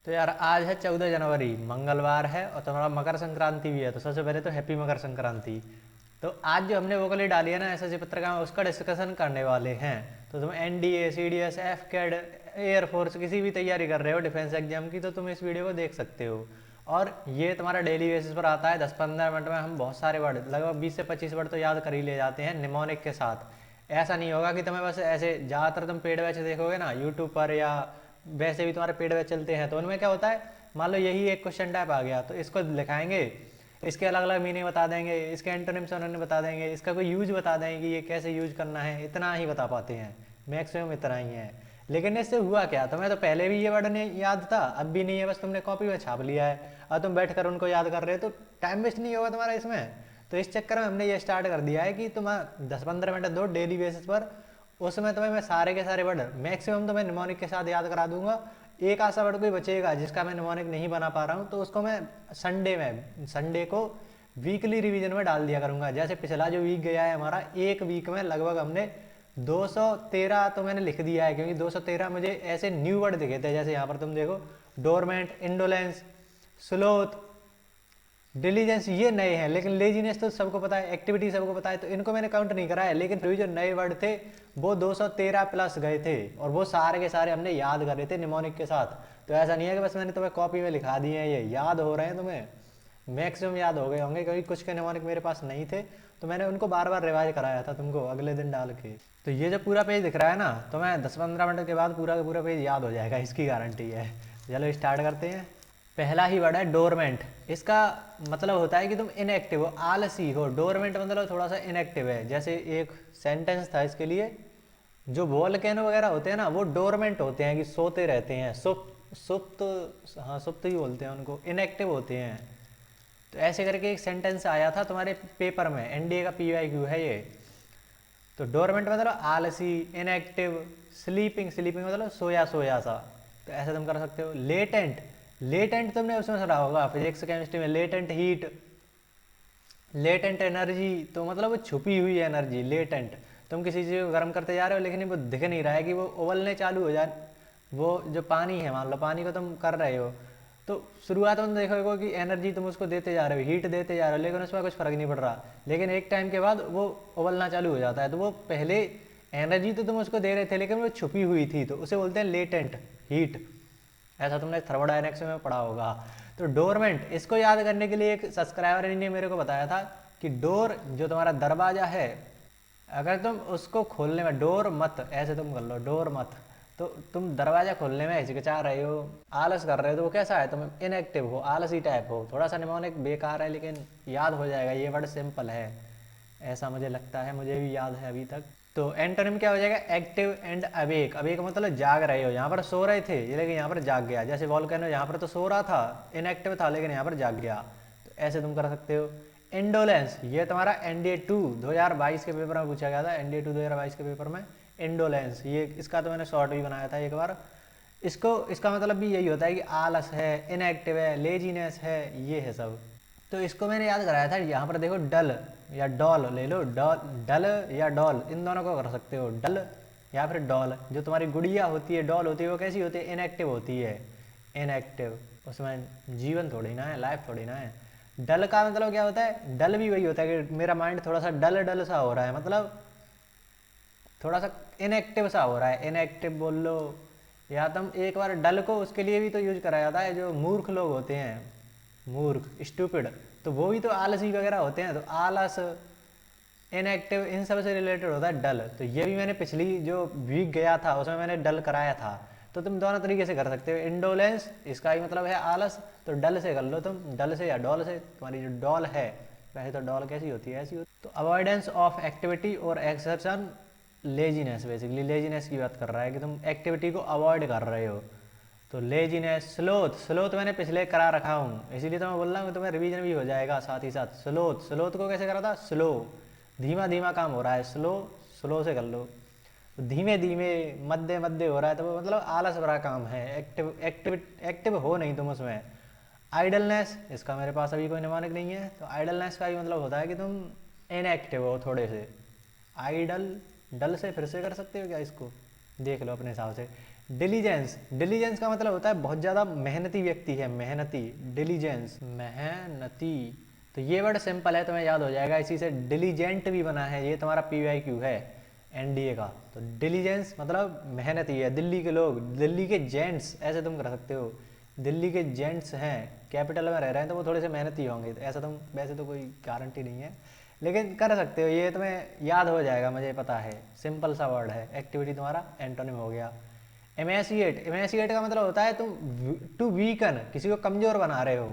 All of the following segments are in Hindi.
तो यार आज है 14 जनवरी, मंगलवार है और तुम्हारा मकर संक्रांति भी है। तो सबसे पहले तो हैप्पी मकर संक्रांति। तो आज जो हमने वोकली डाली है ना एसएससी पत्रिका में, उसका डिस्कशन करने वाले हैं। तो तुम NDA, CDS, AFCAT, air force किसी भी तैयारी कर रहे हो डिफेंस एग्जाम की, तो तुम इस वीडियो को देख सकते हो। और ये तुम्हारा डेली बेसिस पर आता है। 10-15 मिनट में हम बहुत सारे वर्ड, लगभग 20 से 25 वर्ड तो याद कर ही ले जाते हैं निमोनिक के साथ। ऐसा नहीं होगा कि तुम्हें बस ऐसे, ज़्यादातर तुम पेड बैच देखोगे ना यूट्यूब पर, या वैसे भी तुम्हारे पेड बैच चलते हैं, तो उनमें क्या होता है, मान लो यही एक क्वेश्चन टाइप आ गया तो इसको लिखाएंगे, इसके अलग अलग मीनिंग बता देंगे, इसके एंटोनिम्स उन्होंने बता देंगे, इसका कोई यूज बता देंगे कि ये कैसे यूज करना है। इतना ही बता पाते हैं, मैक्सिमम इतना ही है। लेकिन इससे हुआ क्या, तुम्हें तो पहले भी ये वर्ड नहीं याद था, अब भी नहीं है, बस तुमने कॉपी में छाप लिया है और तुम बैठ कर उनको याद कर रहे हो, तो टाइम वेस्ट नहीं होगा तुम्हारा इसमें। तो इस चक्कर में हमने ये स्टार्ट कर दिया है कि तुम 10-15 मिनट दो डेली बेसिस पर, उसमें तुम्हें मैं सारे के सारे वर्ड मैक्सिमम तुम्हें निमोनिक के साथ याद करा दूंगा। एक आसा वर्ड कोई बचेगा जिसका मैं निमोनिक नहीं बना पा रहा हूँ, तो उसको मैं संडे को वीकली रिवीजन में डाल दिया करूंगा। जैसे पिछला जो वीक गया है हमारा, एक वीक में लगभग हमने 213 तो मैंने लिख दिया है, क्योंकि 213 मुझे ऐसे न्यू वर्ड दिखे थे। जैसे यहाँ पर तुम देखो, डोरमेंट, इंडोलेंस, स्लोथ, डिलीजेंस, ये नए हैं। लेकिन लेजीनेस तो सबको पता है, एक्टिविटी सबको पता है, तो इनको मैंने काउंट नहीं करा है। लेकिन फिर जो नए वर्ड थे वो 213 प्लस गए थे, और वो सारे के सारे हमने याद करे थे निमोनिक के साथ। तो ऐसा नहीं है कि बस मैंने तुम्हें कॉपी में लिखा दिए हैं, ये याद हो रहे हैं तुम्हें, मैक्सिमम याद हो गए होंगे, क्योंकि कुछ के निमोनिक मेरे पास नहीं थे, तो मैंने उनको बार बार रिवाइज कराया था तुमको अगले दिन डाल के। तो ये जो पूरा पेज दिख रहा है ना, तो मैं 10-15 मिनट के बाद पूरा का पूरा पेज याद हो जाएगा, इसकी गारंटी है। चलो स्टार्ट करते हैं। पहला ही वर्ड है डोरमेंट। इसका मतलब होता है कि तुम इनएक्टिव हो, आलसी हो। डोरमेंट मतलब थोड़ा सा इनएक्टिव है। जैसे एक सेंटेंस था इसके लिए, जो वोल्केनो वगैरह होते हैं ना, वो डोरमेंट होते हैं, कि सोते रहते हैं, सुप्त सुप्त, हाँ सुप्त ही बोलते हैं उनको, इनएक्टिव होते हैं। तो ऐसे करके एक सेंटेंस आया था तुम्हारे पेपर में, एनडीए का पीवाईक्यू है ये। तो डोरमेंट मतलब आलसी, इनएक्टिव, स्लीपिंग, स्लीपिंग मतलब सोया सोया सा। तो ऐसे तुम कर सकते हो। लेटेंट, लेटेंट तुमने उसमें सुना होगा फिजिक्स केमिस्ट्री में, लेटेंट हीट, लेटेंट एनर्जी, तो मतलब वो छुपी हुई एनर्जी। लेटेंट, तुम किसी चीज़ को गर्म करते जा रहे हो लेकिन वो दिख नहीं रहा है कि वो उबलने चालू हो जाए। वो जो पानी है, मान लो पानी को तुम कर रहे हो, तो शुरुआत में देखोगे कि एनर्जी तुम उसको देते जा रहे हो, हीट देते जा रहे हो, लेकिन उसमें कुछ फर्क नहीं पड़ रहा। लेकिन एक टाइम के बाद वो उबलना चालू हो जाता है। तो वो पहले एनर्जी तो तुम उसको दे रहे थे, लेकिन वो छुपी हुई थी, तो उसे बोलते हैं लेटेंट हीट। ऐसा तुमने थर्मोडायनेमिक्स में पढ़ा होगा। तो डोरमेंट, इसको याद करने के लिए एक सब्सक्राइबर ने मेरे को बताया था कि डोर, जो तुम्हारा दरवाजा है, अगर तुम उसको खोलने में, डोर मत ऐसे तुम कर लो, डोर मत, तो तुम दरवाजा खोलने में हिचकिचा रहे हो, आलस कर रहे हो, तो वो कैसा है, तुम इनएक्टिव हो, आलसी टाइप हो। थोड़ा सा निमोनिक बेकार है, लेकिन याद हो जाएगा, ये वर्ड सिंपल है, ऐसा मुझे लगता है, मुझे भी याद है अभी तक। तो एंटोनिम क्या हो जाएगा, एक्टिव एंड अवेक। अवेक मतलब जाग रहे हो, यहाँ पर सो रहे थे ये, लेकिन यहाँ पर जाग गया। जैसे वॉल्केनो, यहाँ पर तो सो रहा था, इनएक्टिव था, लेकिन यहाँ पर जाग गया। तो ऐसे तुम कर सकते हो। इंडोलेंस, ये तुम्हारा एनडीए 2 2022 के पेपर में पूछा गया था, एनडीए 2 2022 के पेपर में। इंडोलेंस, ये इसका तो मैंने शॉर्ट भी बनाया था एक बार। इसको, इसका मतलब भी यही होता है कि आलस है, इनएक्टिव है, लेजीनेस है, ये है सब। तो इसको मैंने याद कराया था। यहाँ पर देखो, डल या डॉल ले लो, डॉल, डल या डॉल, इन दोनों को कर सकते हो, डल या फिर डॉल। जो तुम्हारी गुड़िया होती है, डॉल होती है, वो कैसी होती है, इनएक्टिव होती है, इनएक्टिव, उसमें जीवन थोड़ी ना है, लाइफ थोड़ी ना है। डल का मतलब क्या होता है, डल भी वही होता है कि मेरा माइंड थोड़ा सा डल डल सा हो रहा है, मतलब थोड़ा सा इनएक्टिव सा हो रहा है, इनएक्टिव बोल लो। या तुम एक बार डल को उसके लिए भी तो यूज करा जाता है, जो मूर्ख लोग होते हैं, मूर्ख, स्टूपिड, तो वो भी तो आलसी वगैरह होते हैं। तो आलस, इनएक्टिव, इन सब से रिलेटेड होता है डल। तो ये भी मैंने पिछली जो वीक गया था उसमें मैंने डल कराया था। तो तुम दोनों तरीके से कर सकते हो। इंडोलेंस, इसका ही मतलब है आलस, तो डल से कर लो तुम, डल से या डॉल से। तुम्हारी जो डॉल है, वैसे तो डॉल कैसी होती है, ऐसी होती है। तो अवॉइडेंस ऑफ एक्टिविटी और एक्सर्शन, लेजीनेस, बेसिकली लेजीनेस की बात कर रहा है कि तुम एक्टिविटी को अवॉइड कर रहे हो। तो लेजीनेस, स्लोथ, स्लोथ मैंने पिछले करा रखा हूँ, इसीलिए तो मैं बोल रहा हूँ कि तुम्हें रिवीजन भी हो जाएगा साथ ही साथ। स्लोथ, स्लोथ को कैसे करा था, स्लो, धीमा धीमा काम हो रहा है, स्लो, स्लो से कर लो। तो धीमे धीमे, मध्य मध्य हो रहा है, तो वो मतलब आलस भरा काम है, एक्टिव एक्टिव एक्टिव हो नहीं तुम उसमें। आइडलनेस, इसका मेरे पास अभी कोई निमानक नहीं है। तो आइडलनेस का भी मतलब होता है कि तुम इनएक्टिव हो थोड़े से। आइडल, डल से फिर से कर सकते हो क्या इसको, देख लो अपने हिसाब से। डिलीजेंस, डिलीजेंस का मतलब होता है बहुत ज़्यादा मेहनती व्यक्ति है, मेहनती, डिलीजेंस, मेहनती। तो ये वर्ड सिंपल है, तुम्हें याद हो जाएगा, इसी से डिलीजेंट भी बना है, ये तुम्हारा PYQ है NDA का। तो डिलीजेंस मतलब मेहनती है। दिल्ली के लोग, दिल्ली के जेंट्स, ऐसे तुम कर सकते हो, दिल्ली के जेंट्स हैं, कैपिटल में रह रहे हैं तो वो थोड़े से मेहनती होंगे, तो ऐसा तुम, वैसे तो कोई गारंटी नहीं है लेकिन कर सकते हो, ये तुम्हें याद हो जाएगा, मुझे पता है, सिंपल सा वर्ड है। एक्टिविटी तुम्हारा एंटोनिम हो गया। एमेसिएट, एमेसिएट का मतलब होता है तुम टू वीकन, किसी को कमजोर बना रहे हो।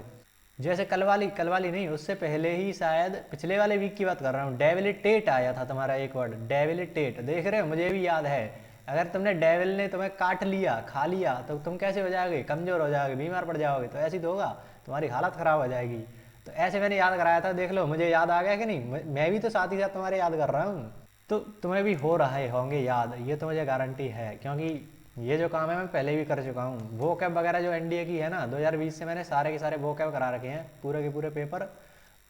जैसे कल वाली नहीं, उससे पहले ही शायद पिछले वाले वीक की बात कर रहा हूँ, डेविलिटेट आया था तुम्हारा एक वर्ड, डेविलिटेट, देख रहे हो, मुझे भी याद है। अगर तुमने डेविल ने तुम्हें काट लिया, खा लिया, तो तुम कैसे हो जाओगे, कमजोर हो जाओगे, बीमार पड़ जाओगे, तो ऐसे ही तो होगा, तुम्हारी हालत खराब हो जाएगी। तो ऐसे मैंने याद कराया था, देख लो मुझे याद आ गया कि नहीं, मैं भी तो साथ ही साथ तुम्हारे याद कर रहा हूँ, तो तुम्हें भी हो रहे होंगे याद, ये तो मुझे गारंटी है, क्योंकि ये जो काम है मैं पहले भी कर चुका हूँ। वोकैब वगैरह जो NDA की है ना, 2020 से मैंने सारे के सारे वोकैब करा रखे हैं, पूरे के पूरे पेपर,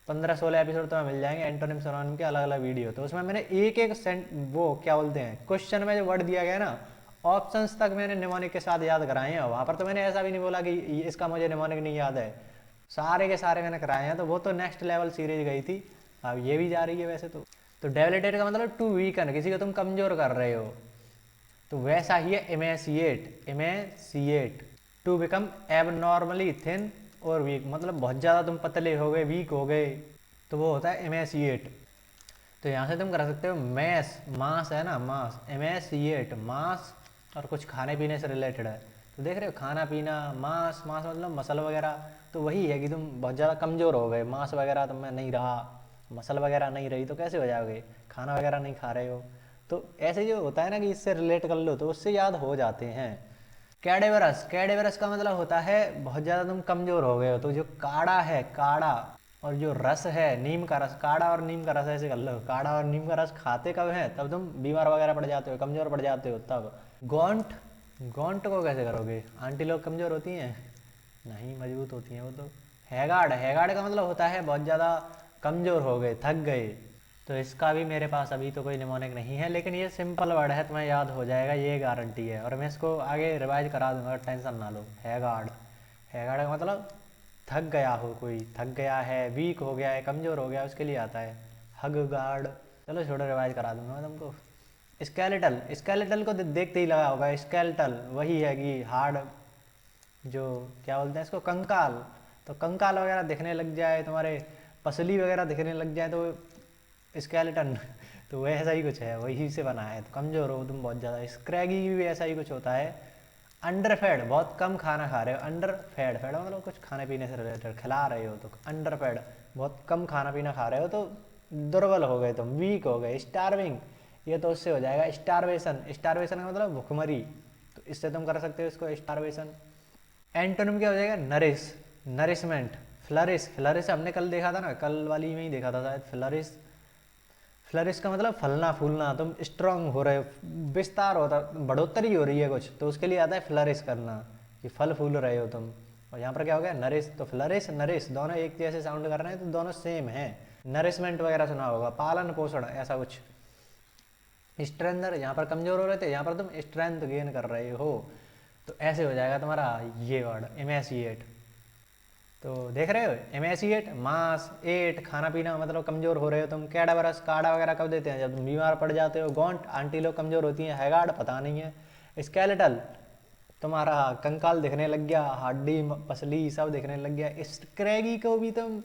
15-16 एपिसोड तो मिल जाएंगे, एंटोनिम सिनोनिम के अलग अलग वीडियो। तो उसमें मैंने एक एक वो क्या बोलते हैं, क्वेश्चन में जो वर्ड दिया गया ना, ऑप्शंस तक मैंने निमोनिक के साथ याद कराए हैं। वहाँ पर तो मैंने ऐसा भी नहीं बोला कि इसका मुझे निमोनिक नहीं याद है, सारे के सारे मैंने कराए हैं। तो वो तो नेक्स्ट लेवल सीरीज गई थी, अब ये भी जा रही है वैसे तो डेबिलिटेट का मतलब टू वीकन, किसी को तुम कमजोर कर रहे हो, तो वैसा ही है एमेसिएट, एमेसिएट, टू बिकम एबनॉर्मली थिन और वीक, मतलब बहुत ज़्यादा तुम पतले हो गए, वीक हो गए, तो वो होता है एमेसिएट। तो यहाँ से तुम कर सकते हो मैस, मास है ना, मास, एमेसिएट, मास, और कुछ खाने पीने से रिलेटेड है, तो देख रहे हो, खाना पीना, मास, मास मतलब मसल वगैरह, तो वही है कि तुम बहुत ज़्यादा कमज़ोर हो गए, मास वगैरह तुम में नहीं रहा, मसल वगैरह नहीं रही, तो कैसे हो जाओगे, खाना वगैरह नहीं खा रहे हो। तो ऐसे जो होता है ना कि इससे रिलेट कर लो तो उससे याद हो जाते हैं। कैडेवरस, कैडेवरस का मतलब होता है बहुत ज़्यादा तुम कमज़ोर हो गए हो, तो जो काढ़ा है, काढ़ा, और जो रस है, नीम का रस, काढ़ा और नीम का रस ऐसे कर लो, काढ़ा और नीम का रस खाते कब है, तब तुम बीमार वगैरह पड़ जाते हो, कमज़ोर पड़ जाते हो तब। गॉन्ट, गॉन्ट को कैसे करोगे, आंटी लोग कमज़ोर होती हैं, नहीं मजबूत होती हैं वो तो। हैगार्ड, हैगार्ड का मतलब होता है बहुत ज़्यादा कमज़ोर हो गए, थक गए, तो इसका भी मेरे पास अभी तो कोई निमोनिक नहीं है, लेकिन ये सिंपल वर्ड है, तुम्हें याद हो जाएगा, ये गारंटी है, और मैं इसको आगे रिवाइज करा दूंगा, टेंशन ना लो। हैगार्ड, हैगार्ड का मतलब थक गया हो, कोई थक गया है, वीक हो गया है, कमज़ोर हो गया, उसके लिए आता है हग गार्ड। चलो छोड़ो, रिवाइज करा दूंगा मैं तुमको। स्केलेटल, स्केलेटल को देखते ही लगा होगा, स्केलेटल वही है कि हार्ड, जो क्या बोलते हैं इसको, कंकाल, तो कंकाल वगैरह दिखने लग जाए, तुम्हारे पसली वगैरह दिखने लग जाए, तो स्केलेटन तो वह ऐसा ही कुछ है, वही से बना है, तो कमज़ोर हो तुम बहुत ज़्यादा। स्क्रैगी भी ऐसा ही कुछ होता है। अंडर फेड, बहुत कम खाना खा रहे हो, अंडर फेड, फेड मतलब कुछ खाने पीने से रिलेटेड, खिला रहे हो, तो अंडर फेड, बहुत कम खाना पीना खा रहे हो, तो दुर्बल हो गए तुम, वीक हो गए। स्टारविंग, ये तो उससे हो जाएगा। स्टारवेशन, स्टारवेशन का मतलब भुखमरी, तो इससे तुम कर सकते हो इसको, स्टारवेशन। एंटोनिम क्या हो जाएगा, नरिश, नरिशमेंट। फ्लरिश, फ्लरिश हमने कल देखा था ना, कल वाली में ही देखा था शायद, फ्लरिश, फ्लरिश का मतलब फलना फूलना, तुम स्ट्रांग हो रहे हो, विस्तार होता, बढ़ोतरी हो रही है कुछ, तो उसके लिए आता है फ्लरिश करना, कि फल फूल रहे हो तुम। और यहाँ पर क्या हो गया, नरिश, तो फ्लरिश नरिश दोनों एक जैसे साउंड कर रहे हैं, तो दोनों सेम है। नरिशमेंट वगैरह सुना होगा, पालन पोषण, ऐसा कुछ। स्ट्रेंथर, यहाँ पर कमजोर हो रहे थे, यहाँ पर तुम स्ट्रेंथ गेन कर रहे हो, तो ऐसे हो जाएगा तुम्हारा ये वर्ड एमेसिएट। तो देख रहे हो, एमेसिएट, मास, एट, खाना पीना, मतलब कमजोर हो रहे हो तुम। कैडावरस, काढ़ा वगैरह कब देते हैं, जब तुम बीमार पड़ जाते हो। गॉन्ट, आंटी लोग कमजोर होती हैं। हैगार्ड, पता नहीं है। स्केलेटल, तुम्हारा कंकाल दिखने लग गया, हड्डी पसली सब दिखने लग गया। स्क्रैगी को भी तुम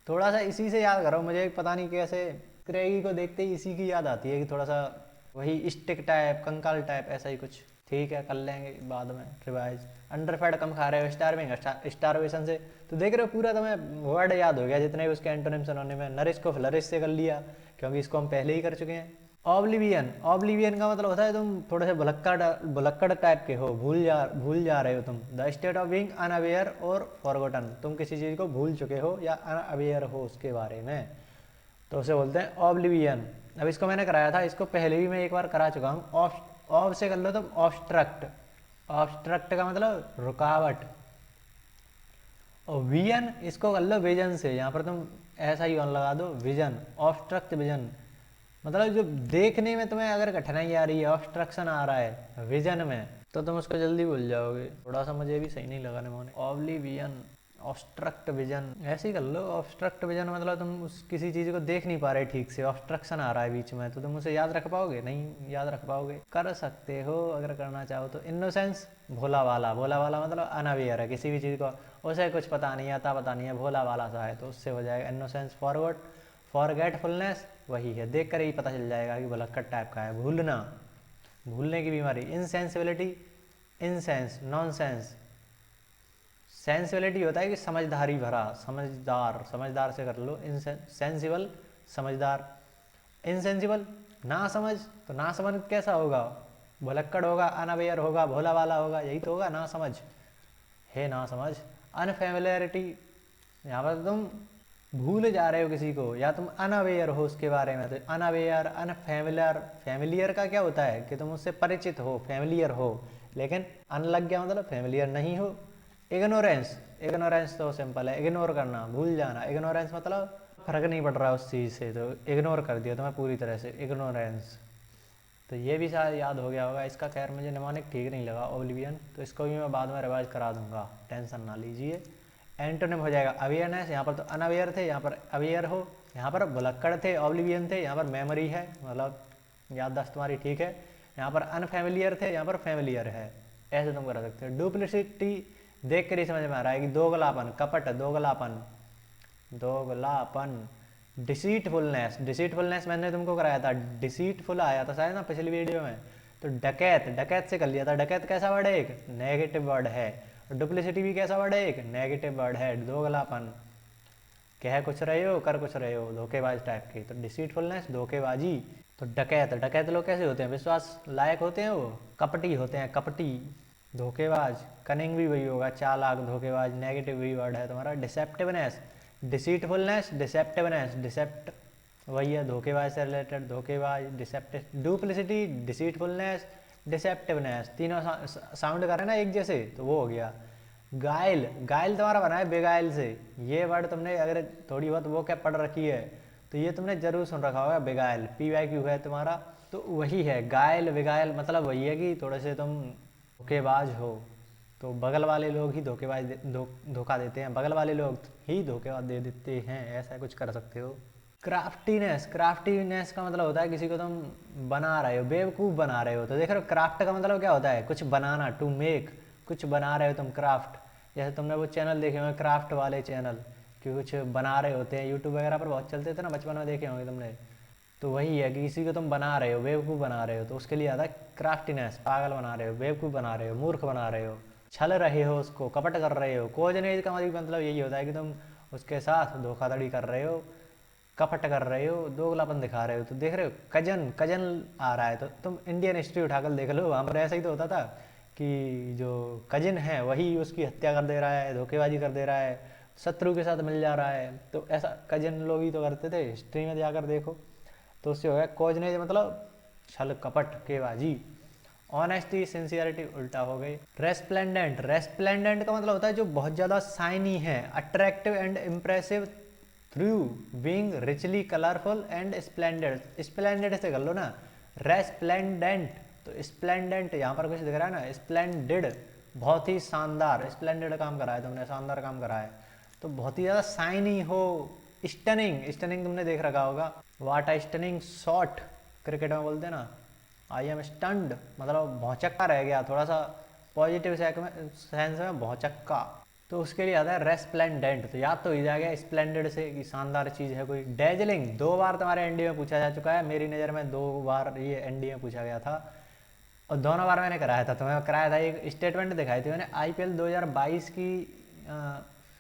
थोड़ा सा इसी से याद करो, मुझे पता नहीं कैसे, स्क्रैगी को देखते ही इसी की याद आती है कि थोड़ा सा वही स्टिक टाइप, कंकाल टाइप, ऐसा ही कुछ। ठीक है, कर लेंगे बाद में रिवाइज। अंडरफेड, कम खा रहे हो। स्टारविंग, स्टारवेशन से, तो देख रहे हो पूरा तुम्हें वर्ड याद हो गया जितने भी उसके एंटोनिम सिनोनिम है। नरिश को फ्लरिश से कर लिया, क्योंकि इसको हम पहले ही कर चुके हैं। ऑब्लिवियन, ऑब्लिवियन का मतलब होता है तुम थोड़े से भुलक्कड़ टाइप के हो, भूल जा रहे हो तुम। The state of being unaware और फॉरगॉटन, तुम किसी चीज़ को भूल चुके हो या अनअवेयर हो उसके बारे में, तो उसे बोलते हैं ऑब्लिवियन। अब इसको मैंने कराया था, इसको पहले भी मैं एक बार करा चुका हूँ। ऑफ से कर लो तुम, ऑब्स्ट्रक्ट, ऑब्स्ट्रक्ट का मतलब रुकावट। और विजन, इसको कर लो विजन से, यहाँ पर तुम ऐसा ही ऑन लगा दो, विजन, ऑब्स्ट्रक्ट विजन, मतलब जो देखने में तुम्हें अगर कठिनाई आ रही है, ऑब्स्ट्रक्शन आ रहा है विजन में, तो तुम उसको जल्दी भूल जाओगे। थोड़ा सा मुझे भी सही नहीं लगा निमोनिक। ऑब्लिवियन, ऑब्स्ट्रक्ट विजन, ऐसे ही कर लो। ऑब्स्ट्रक्ट विजन मतलब तुम उस किसी चीज़ को देख नहीं पा रहे ठीक से, ऑब्स्ट्रक्शन आ रहा है बीच में, तो तुम उसे याद रख पाओगे? नहीं याद रख पाओगे। कर सकते हो अगर करना चाहो तो। इनोसेंस, भोला वाला, भोला वाला मतलब अनअवेयर है किसी भी चीज़ को, उसे कुछ पता नहीं आता, पता नहीं है, भोला वाला सा है, तो उससे हो जाएगा इनोसेंस। फॉरवर्ड, फॉरगेटफुलनेस, वही है, देख कर ही पता चल जाएगा कि भुलक्कड़ टाइप का है, भूलना, भूलने की बीमारी। इनसेंसिबिलिटी, इनसेंस, नॉनसेंस। सेंसिबिलिटी होता है कि समझदारी भरा, समझदार, समझदार से कर लो। सेंसिबल, समझदार। इनसेंसिबल, ना समझ, तो ना समझ कैसा होगा? भुलक्कड़ होगा, अनअवेयर होगा, भोला वाला होगा, यही तो होगा ना समझ, है ना समझ। अनफेमिलियरिटी, यहाँ पर तुम भूल जा रहे हो किसी को, या तुम अनअवेयर हो उसके बारे में, तो अनअवेयर, अनफेमिलियर। फैमिलियर का क्या होता है कि तुम उससे परिचित हो, फैमिलियर हो, लेकिन अन लग गया मतलब फैमिलियर नहीं हो। इग्नोरेंस, इग्नोरेंस तो सिंपल है, इग्नोर करना, भूल जाना। इग्नोरेंस मतलब फर्क नहीं पड़ रहा उस चीज़ से, तो इग्नोर कर दिया तुम्हें पूरी तरह से, इग्नोरेंस। तो ये भी शायद याद हो गया होगा इसका। खैर मुझे निमोनिक ठीक नहीं लगा, ओब्लिवियन, तो इसको भी मैं बाद में रिवाइज करा दूंगा, टेंशन ना लीजिए। एंटोनिम हो जाएगा अवेयरनेस, यहाँ पर तो अनअवेयर थे, यहाँ पर अवेयर हो। यहाँ पर भुलक्कड़ थे, ओब्लिवियन थे, यहाँ पर मेमोरी है, मतलब याददाश्त तुम्हारी ठीक है। यहाँ पर अनफेमिलियर थे, यहाँ पर फेमिलियर है, ऐसे तुम कर सकते हो। डुप्लिसिटी, देख कर ही समझ में आ रहा है कि दोगलापन, कपट, दोगलापन, दोगलापन। डिसीटफुलनेस, डिसीटफुलनेस मैंने तुमको कराया था, डिसीटफुल आया था शायद ना पिछली वीडियो में। तो डकैत, डकैत से कर लिया था। डकैत कैसा वर्ड है? एक नेगेटिव वर्ड है। डुप्लिसिटी भी कैसा वर्ड है? एक नेगेटिव वर्ड है। दोगलापन, कह कुछ रहे हो, कर कुछ रहे हो, धोखेबाज टाइप के। तो डिसीटफुलनेस, धोखेबाजी। तो डकैत, डकैत लोग कैसे होते हैं? विश्वास लायक होते हैं वो, कपटी होते हैं, कपटी, धोखेबाज। कनिंग भी वही होगा, चालाक, धोखेबाज, नेगेटिव भी वर्ड है तुम्हारा। डिसेप्टिवनेस, डिसीटफुलनेस, डिसेप्टिवनेस, डिसेप्ट वही है, धोखेबाज से रिलेटेड, धोखेबाज, डिसेप्ट। डुप्लिसिटी, डिसीटफुलनेस, डिसेप्टिवनेस, तीनों साउंड कर रहे हैं ना एक जैसे, तो वो हो गया। गाइल, गाइल तुम्हारा बना है बेगाइल से। ये वर्ड तुमने अगर थोड़ी बहुत वो क्या पढ़ रखी है तो ये तुमने जरूर सुन रखा होगा, बेगाइल, PYQ है तुम्हारा, तो वही है गाइल, बेगाइल, मतलब वही है कि थोड़े से तुम धोखेबाज हो, तो बगल वाले लोग ही धोखेबाज धोखा देते हैं, बगल वाले लोग ही धोखेबाज दे देते हैं, ऐसा कुछ कर सकते हो। क्राफ्टीनेस, क्राफ्टीनेस का मतलब होता है किसी को तुम बना रहे हो, बेवकूफ़ बना रहे हो। तो देख रहे हो क्राफ्ट का मतलब क्या होता है? कुछ बनाना, टू मेक, कुछ बना रहे हो तुम, क्राफ्ट। जैसे तुमने वो चैनल देखे होंगे क्राफ्ट वाले चैनल, कि कुछ बना रहे होते हैं, यूट्यूब वगैरह पर बहुत चलते थे ना, बचपन में देखे होंगे तुमने। तो वही है कि किसी को तुम बना रहे हो, बेवकूफ़ बना रहे हो, तो उसके लिए आता है क्राफ्टीनेस। पागल बना रहे हो, बेवकूफ़ बना रहे हो, मूर्ख बना रहे हो, छल रहे हो उसको, कपट कर रहे हो। कोजनेज का मतलब यही होता है कि तुम उसके साथ धोखाधड़ी कर रहे हो, कपट कर रहे हो, दोगलापन दिखा रहे हो। तो देख रहे हो कजन, कजन आ रहा है, तो तुम इंडियन हिस्ट्री उठाकर देख लो, वहाँ पर ऐसा ही तो होता था कि जो कजिन है वही उसकी हत्या कर दे रहा है, धोखेबाजी कर दे रहा है, शत्रु के साथ मिल जा रहा है। तो ऐसा कजिन लोग ही तो करते थे, हिस्ट्री में जाकर देखो। तो उससे हो गया कोजनेज, मतलब छल कपट केबाजी। ऑनेस्टी, सिंसियरिटी उल्टा हो गई। रेस्प्लेंडेंट, रेस्प्लेंडेंट का मतलब होता है जो बहुत ज़्यादा शाइनी है, attractive and impressive through being richly colourful and splendid. Splendid से कर लो ना, रेस्प्लेंडेंट, तो स्प्लेंडेंट यहाँ पर कुछ दिख रहा है ना, स्प्लेंडेड, बहुत ही शानदार, स्प्लेंडेड काम करा है तुमने, शानदार काम करा है, तो बहुत ही ज़्यादा शाइनी हो। स्टनिंग, स्टनिंग तुमने देख रखा होगा, वाट आ स्टनिंग शॉट, क्रिकेट में बोलते हैं ना, आई एम स्टंड, मतलब भौचक्का रह गया, थोड़ा सा पॉजिटिव सेंस में भौचक्का। तो उसके लिए आता है रेस्प्लेंडेंट, तो याद तो ही जाएगा स्प्लेंडेड से कि शानदार चीज़ है कोई। डेजलिंग, 2 बार तुम्हारे एनडीए में पूछा जा चुका है, मेरी नज़र में 2 बार ये एनडीए में पूछा गया था, और दोनों बार मैंने कराया था। तुम्हें कराया था, एक स्टेटमेंट दिखाई थी मैंने, IPL 2022 की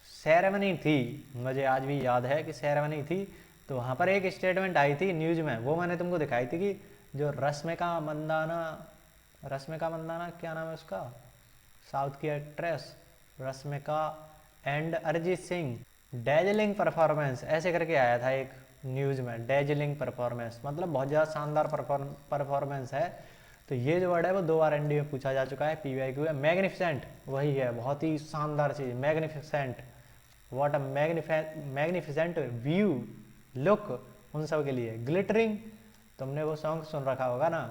सेरेमनी थी, मुझे आज भी याद है कि सेरेमनी थी, तो वहाँ पर एक स्टेटमेंट आई थी न्यूज़ में, वो मैंने तुमको दिखाई थी कि जो रश्मिका मंदाना, रश्मिका मंदाना क्या नाम है उसका, साउथ की actress Rashmika, and Arijit Singh, dazzling performance ऐसे करके आया था एक न्यूज़ में। डेजलिंग परफॉर्मेंस मतलब बहुत ज़्यादा शानदार परफॉर्मेंस है। तो ये जो वर्ड है वो 2 बार एनडी में पूछा जा चुका है, PYQ है। मैग्निफिसेंट वही है, बहुत ही शानदार चीज़, magnificent, what a magnificent view, look, उन सब के लिए। ग्लिटरिंग, तुमने वो सॉन्ग सुन रखा होगा ना,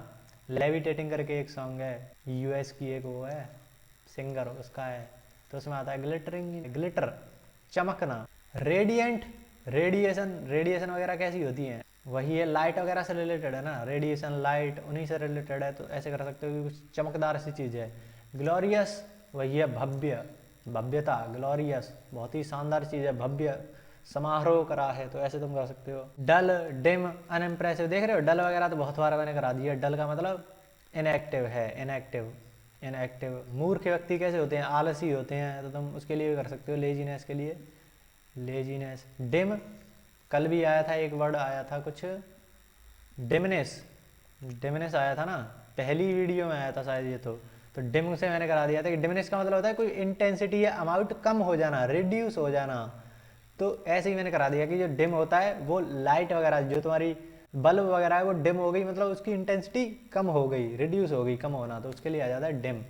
लेविटेटिंग करके एक सॉन्ग है, यूएस की एक वो है सिंगर, उसका है, तो उसमें आता है ग्लिटरिंग, ग्लिटर, चमकना। रेडिएंट, रेडिएशन, रेडिएशन वगैरह कैसी होती हैं, वही है लाइट वगैरह से रिलेटेड है ना, रेडिएशन लाइट उन्हीं से रिलेटेड है, तो ऐसे कर सकते हो कि कुछ चमकदार सी चीज़ है। ग्लोरियस, वही है भव्य, भव्यता, ग्लोरियस बहुत ही शानदार चीज़ है, भव्य, समारोह करा है, तो ऐसे तुम कर सकते हो। डल, डिम, अनइम्प्रेसिव, देख रहे हो डल वगैरह तो बहुत बार मैंने करा दिया। डल का मतलब इनएक्टिव है, इनएक्टिव, इनएक्टिव। मूर्ख व्यक्ति कैसे होते हैं, आलसी होते हैं, तो तुम उसके लिए भी कर सकते हो, लेजीनेस के लिए, लेजीनेस। डिम, कल भी आया था एक वर्ड आया था कुछ, डिमनेस, डिमनेस आया था ना, पहली वीडियो में आया था शायद ये तो डिम से मैंने करा दिया था कि डिमनेस का मतलब होता है कोई इंटेंसिटी या अमाउंट कम हो जाना, रिड्यूस हो जाना। तो ऐसे ही मैंने करा दिया कि जो डिम होता है वो लाइट वगैरह, जो तुम्हारी बल्ब वगैरह है वो डिम हो गई, मतलब उसकी इंटेंसिटी कम हो गई, रिड्यूस हो गई, कम होना, तो उसके लिए आ जाता है डिम।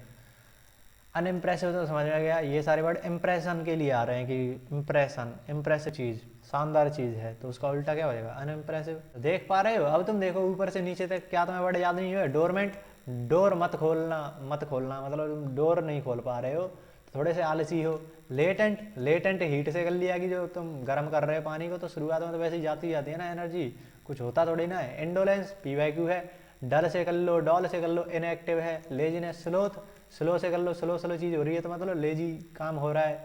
अनइम्प्रेसिव तो समझ में गया, ये सारे वर्ड इम्प्रेशन के लिए आ रहे हैं कि इम्प्रेशन, इम्प्रेसिव चीज़, शानदार चीज़ है, तो उसका उल्टा क्या हो जाएगा, अनइम्प्रेसिव। देख पा रहे हो, अब तुम देखो ऊपर से नीचे तक, क्या तुम्हें वर्ड याद नहीं हुआ। डोरमेंट, डोर मत खोलना, मत खोलना मतलब तुम डोर नहीं खोल पा रहे हो, थोड़े से आलसी हो। लेटेंट, लेटेंट हीट से कर लिया कि जो तुम गर्म कर रहे हो पानी को, तो शुरुआत में तो वैसे ही जाती है ना एनर्जी, कुछ होता थोड़ी ना है। इंडोलेंस, पीवाईक्यू है। डल से कर लो, डॉल से कर लो, इनएक्टिव है। लेजीनेस, स्लोथ, स्लो से कर लो, स्लो स्लो चीज़ हो रही है तो मतलब लेजी काम हो रहा है।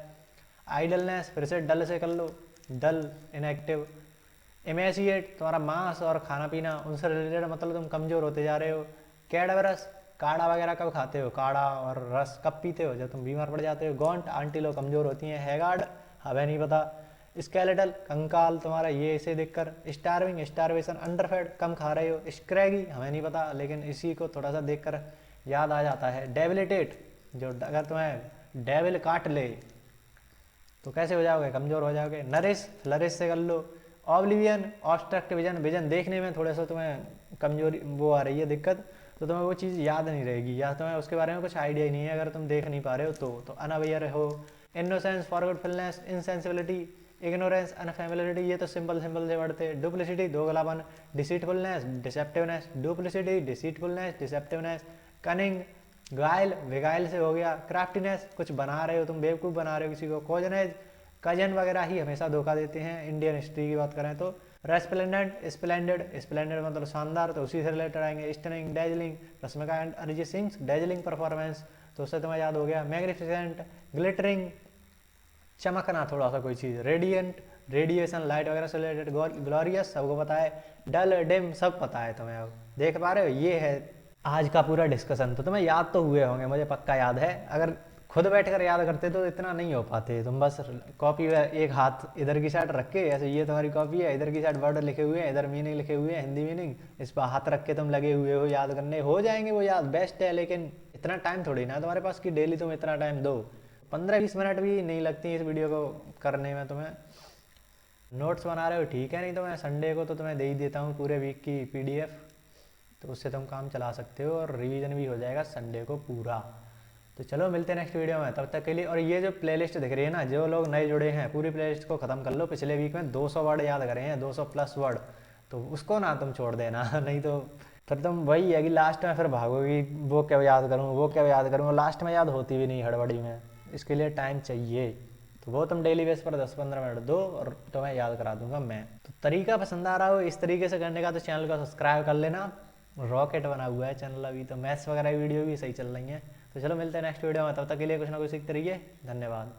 आइडलनेस, फिर से डल से कर लो, डल, इनएक्टिव। इमेसिएट, तुम्हारा मांस और खाना पीना उनसे रिलेटेड, मतलब तुम कमज़ोर होते जा रहे हो। कैडवरस, काढ़ा वगैरह कब खाते हो, काढ़ा और रस कब पीते हो, जब तुम बीमार पड़ जाते हो। गॉन्ट, आंटी लोग कमज़ोर होती हैं। हैगार्ड, हमें नहीं पता। स्केलेटल, कंकाल तुम्हारा ये इसे देखकर। स्टारविंग, स्टारवेशन, अंडरफेड, कम खा रहे हो। स्क्रैगी, हमें नहीं पता, लेकिन इसी को थोड़ा सा देखकर याद आ जाता है। डेबिलिटेट, जो अगर तुम्हें डेविल काट ले तो कैसे हो जाओगे, कमज़ोर हो जाओगे। नरिश, फ्लरिश से कर लो। ऑब्लिवियन, ऑब्स्ट्रक्ट विजन, विजन देखने में थोड़ा सा तुम्हें कमजोरी वो आ रही है दिक्कत, तो तुम्हें वो चीज़ याद नहीं रहेगी, या तुम्हें उसके बारे में कुछ आइडिया ही नहीं है अगर तुम देख नहीं पा रहे हो तो अनअवेयर हो। इनोसेंस, फॉरगेटफुलनेस, इनसेंसिबिलिटी, इग्नोरेंस, अनफेमिलिटी, ये तो सिंपल सिंपल से बढ़ते। Duplicity, दोगलापन। Deceitfulness, डिसेप्टिवनेस, duplicity, deceitfulness, डिसेप्टिवनेस। Cunning, गाइल, बेगाइल से हो गया। क्राफ्टीनेस, कुछ बना रहे हो तुम, बेवकूफ़ बना रहे हो किसी को। कोजनेज, कजन वगैरह ही हमेशा धोखा देते हैं इंडियन हिस्ट्री की बात करें तो। रेस्प्लेंडेंट, स्प्लेंडेड, स्प्लेंडेड मतलब शानदार, तो उसी से रिलेटेड आएंगे। Stunning, dazzling, Rashmika and Arijit Singh dazzling performance, तो उससे तुम्हें याद हो गया। मैग्निफिसेंट, ग्लिटरिंग, चमकना थोड़ा सा कोई चीज़। रेडियंट, रेडिएशन, लाइट वगैरह से रिलेटेड। ग्लोरियस, सबको पता है। डल, डिम, सब पता है तुम्हें, अब देख पा रहे हो। ये है आज का पूरा डिस्कशन, तो तुम्हें याद तो हुए होंगे, मुझे पक्का याद है। अगर खुद बैठकर याद करते तो इतना नहीं हो पाते, तुम बस कॉपी एक हाथ इधर की साइड रख के, ऐसे ये तुम्हारी कॉपी है, इधर की साइड वर्ड लिखे हुए हैं, इधर मीनिंग लिखे हुए हैं, हिंदी मीनिंग, इस पर हाथ रख के तुम लगे हुए हो याद करने, हो जाएंगे वो याद, बेस्ट है। लेकिन इतना टाइम थोड़ी ना है तुम्हारे पास कि डेली तुम इतना टाइम दो। 15-20 मिनट भी नहीं लगती इस वीडियो को करने में तुम्हें। नोट्स बना रहे हो ठीक है, नहीं तो मैं संडे को तो तुम्हें दे ही देता हूँ पूरे वीक की PDF, तो उससे तुम काम चला सकते हो और रिवीजन भी हो जाएगा संडे को पूरा। तो चलो मिलते हैं नेक्स्ट वीडियो में, तब तक के लिए। और ये जो प्लेलिस्ट दिख रही है ना, जो लोग नए जुड़े हैं, पूरी प्लेलिस्ट को ख़त्म कर लो। पिछले वीक में 200 वर्ड याद करे हैं, 200+ वर्ड, तो उसको ना तुम छोड़ देना नहीं तो फिर तुम वही है कि लास्ट में फिर भागोगी, वो क्या याद करूँ, वो क्या याद करूँ, लास्ट में याद होती भी नहीं हड़बड़ी में, इसके लिए टाइम चाहिए। तो वो तुम डेली बेस पर 10-15 मिनट दो और तुम्हें याद करा दूंगा मैं। तो तरीका पसंद आ रहा हो इस तरीके से करने का, तो चैनल को सब्सक्राइब कर लेना। रॉकेट बना हुआ है चैनल अभी तो, मैथ्स वगैरह वीडियो भी सही चल रही हैं। तो चलो मिलते हैं नेक्स्ट वीडियो में, तब तक के लिए कुछ ना कुछ सीखते रहिए। धन्यवाद।